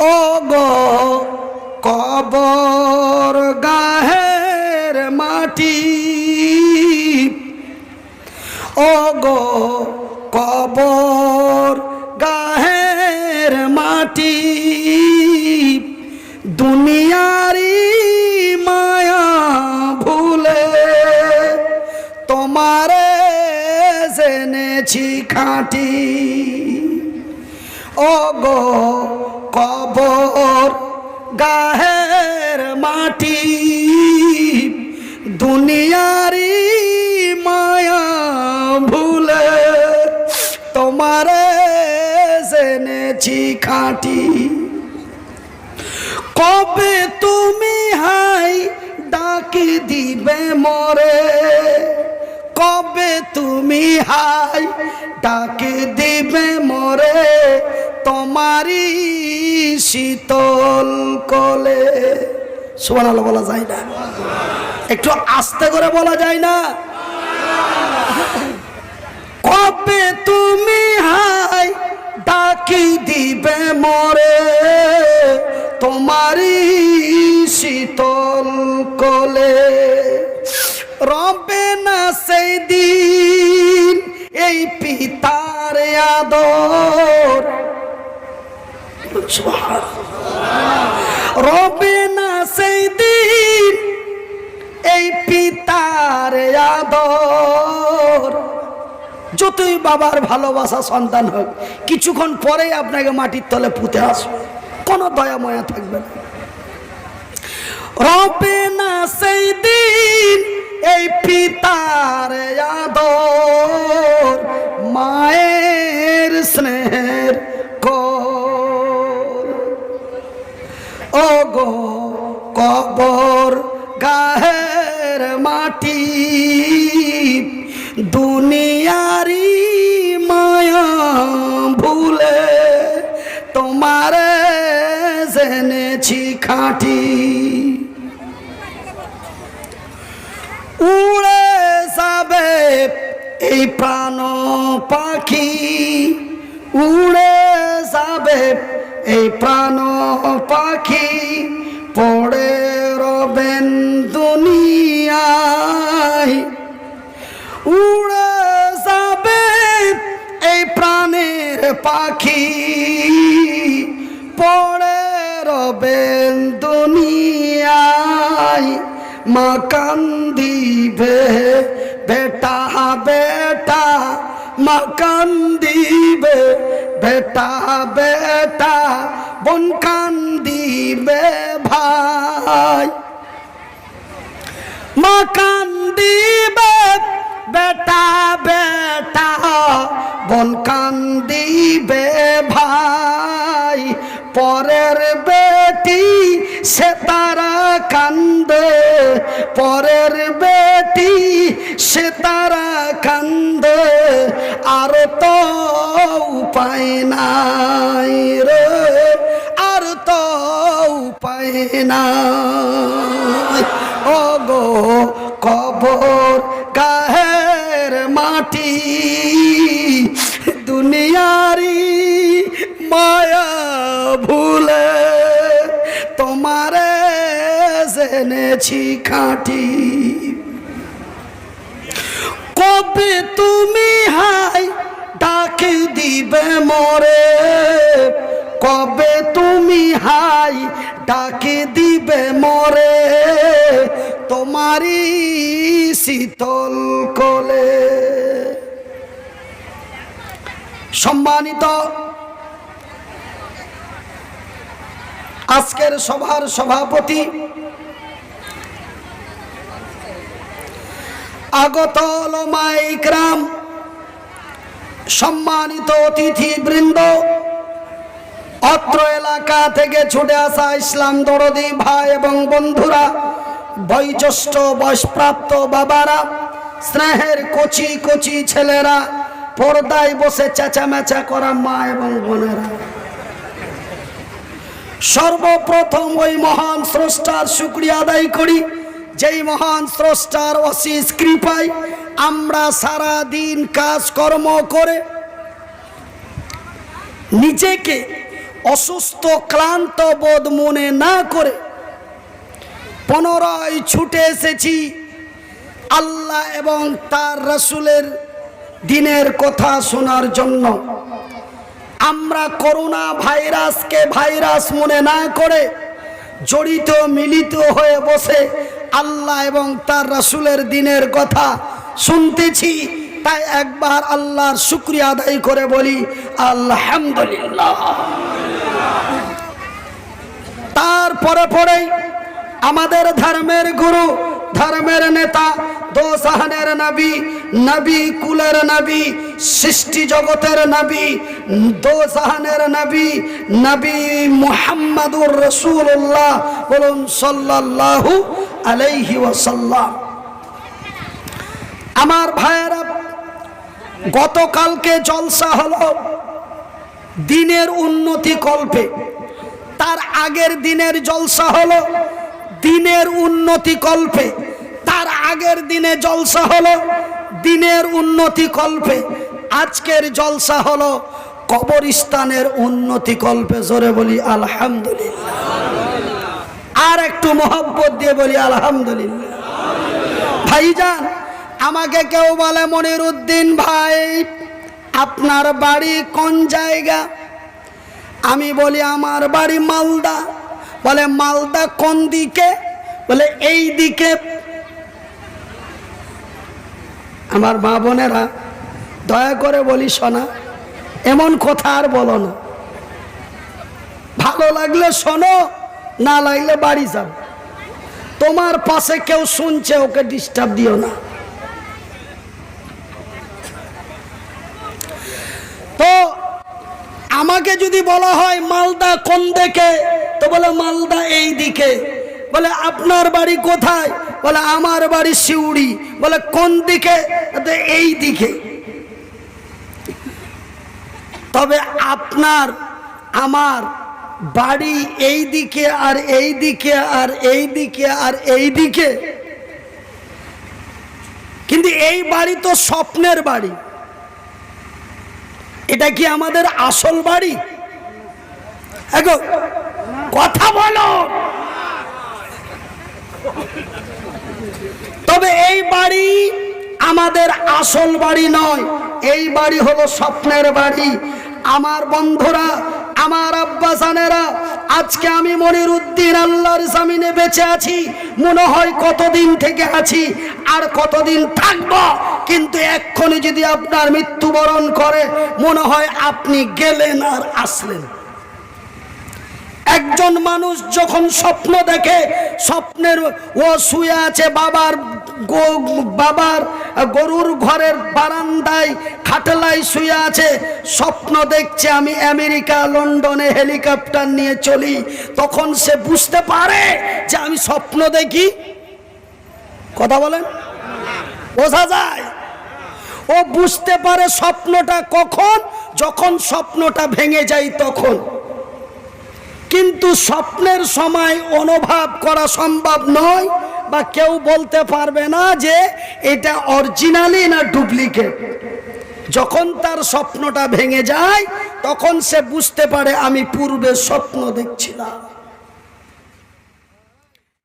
ও গো কবর গাহের মাটি, ও গো কবর গাহের মাটি, দুনিয়ারি মায়া ভুলে তোমারে জেনেছি খাঁটি। ও গো কবর গাহের মাটি, দুনিয়ারি মায়া ভুলে তোমারে জেনেছি খাঁটি। কবে তুমি হাই ডাকি দিবে মরে, কবে তুমি হাই ডাকি দিবে মরে, তোমারি শীতল কোলে। সুবহানাল্লাহ বলা যায় না? একটু আস্তে করে বলা যায় না? কবে তুমি হাই ডাকি দিবে মরে, তোমারি শীতল কোলে। রবে না সেই দিন এই পিতার আদর, রবে না সেই দিন এই পিতার আদর। যতই বাবার ভালোবাসা সন্তান হোক, কিছুক্ষণ পরেই আপনাকে মাটির তলে পুঁতে আসবে, কোনো দয়া ময়া থাকবে না। রবে না সেই দিন এই পিতার আদর, মায়ের স্নেহের কোল। ও গো কবর গাহের মাটি, দুনিয়ারি মায়া ভুলে তোমারে জেনেছি খাঁটি। উড়ে যাবে এই প্রাণ পাখি, উড়ে যাবে এই প্রাণ পাখি, পড়ে রবেন দুনিয়ায়। উড়ে যাবে এই প্রাণের পাখি, পড়ে রবেন দুনিয়ায়। মা কান্দিবে বেটা বেটা, মা কান্দিবে বেটা বেটা, বোন কান্দিবে ভাই। মা কান্দিবে বেটা বেটা, বোন কান্দিবে ভাই। পরের বেটি সে তারা কান্দে, পরের বেটি সে তারা কান্দে, আর তো উপায় নাই রে, আর তো উপায় নাই। ও গো কবর গাহের মাটি, দুনিয়ারি মায়া ভুলে তোমারে জেনেছি খাঁটি। কবে তুমি হাই ডাকি দিবে মরে, কবে তুমি হাই ডাকি দিবে মরে, তোমারি শীতল কোলে। সম্মানিত আজকের সভার সভাপতি, আগত ওলামায়ে ইকরাম, সম্মানিত অতিথি বৃন্দ, অত্র এলাকা থেকে ছুটে আসা ইসলাম দরদি ভাই এবং বন্ধুরা, বয়োজ্যেষ্ঠ বয়সপ্রাপ্ত বাবারা, স্নেহের কচি কচি ছেলেরা, পর্দায় বসে চেঁচামেচা করা মা এবং বোনেরা, সর্বপ্রথম ওই মহান স্রষ্টার শুকরিয়া আদায় করি, যেই মহান স্রষ্টার অশেষ কৃপায় আমরা সারা দিন কাজকর্ম করে নিজেকে অসুস্থ ক্লান্ত বোধ মনে না করে পুনরায় ছুটে এসেছি আল্লাহ এবং তার রাসূলের দিনের কথা শোনার জন্য। আমরা করোনা ভাইরাসকে ভাইরাস মনে না করে জড়িত মিলিত হয়ে বসে আল্লাহ এবং তার রাসূলের দিনের কথা শুনতেছি। তাই একবার আল্লাহর শুকরিয়া আদায় করে বলি আলহামদুলিল্লাহ। তারপরে পরেই আমাদের ধর্মের গুরু, ধর্মের নেতা, দো জাহানের নবী, নবী কুলের নবী, সৃষ্টি জগতের নবী, দো জাহানের নবী, নবী মুহাম্মাদুর রাসূলুল্লাহ, বলুন সাল্লাল্লাহু আলাইহি ওয়াসাল্লাম। আমার ভাইয়েরা, গতকালকে জলসা হলো দিনের উন্নতি কল্পে, তার আগের দিনের জলসা হলো দিনের উন্নতি কল্পে, তার আগের দিনে জলসা হলো দিনের উন্নতি কল্পে, আজকের জলসা হলো কবরস্থানের উন্নতি কল্পে। জোরে বলি আলহামদুলিল্লাহ। আর একটু মহব্বত দিয়ে বলি আলহামদুলিল্লাহ। ভাইজান, আমাকে কেউ বলে মনিরউদ্দিন ভাই আপনার বাড়ি কোন জায়গা? আমি বলি আমার বাড়ি মালদা। বলে মালদা কোন দিকে? বলে এই দিকে। আমার মা বোনেরা, দয়া করে বলি শোনা, এমন কথা আর বলো না। ভালো লাগলে শোনো, না লাগলে বাড়ি যাও। তোমার পাশে কেউ শুনছে, ওকে ডিস্টার্ব দিও না। তো আমাকে যদি বলা হয় মালদা কোন দিকে, তো বলে মালদা এই দিকে। বলে আপনার বাড়ি কোথায়? বলে আমার বাড়ি সিউড়ি। বলে কোন দিকে? এই দিকে। তবে আপনার আমার বাড়ি এই দিকে আর এই দিকে আর এই দিকে আর এই দিকে, কিন্তু এই বাড়ি তো স্বপ্নের বাড়ি। এটা কি আমাদের আসল বাড়ি? কথা বলো। তবে এই বাড়ি আমাদের আসল বাড়ি নয়, এই বাড়ি হলো স্বপ্নের বাড়ি। আমার বন্ধুরা, আমার আব্বাসানেরা, আজকে আমি মনিরউদ্দিন আল্লাহর জমিনে বেঁচে আছি। মনে হয় কতদিন থেকে আছি আর কতদিন থাকবো, কিন্তু এক্ষুনি যদি আপনার মৃত্যুবরণ করে মনে হয় আপনি গেলেন আর আসলেন। একজন মানুষ যখন স্বপ্ন দেখে, স্বপ্নের ও শুয়ে আছে বাবার গরুর ঘরের বারান্দায় খাটলাই শুয়ে আছে, স্বপ্ন দেখছে আমি আমেরিকা লন্ডনে হেলিকপ্টার নিয়ে চলি। তখন সে বুঝতে পারে যে আমি স্বপ্ন দেখি। কথা বলেন, বোঝা যায়? ও বুঝতে পারে স্বপ্নটা কখন, যখন স্বপ্নটা ভেঙে যায় তখন। কিন্তু স্বপ্নের সময় অনুভব করা সম্ভব নয়, বা কেউ বলতে পারবে না যে এটা অরিজিনালি না ডুপ্লিকেট। যখন তার স্বপ্নটা ভেঙে যায় তখন সে বুঝতে পারে আমি পূর্বে স্বপ্ন দেখছিলাম।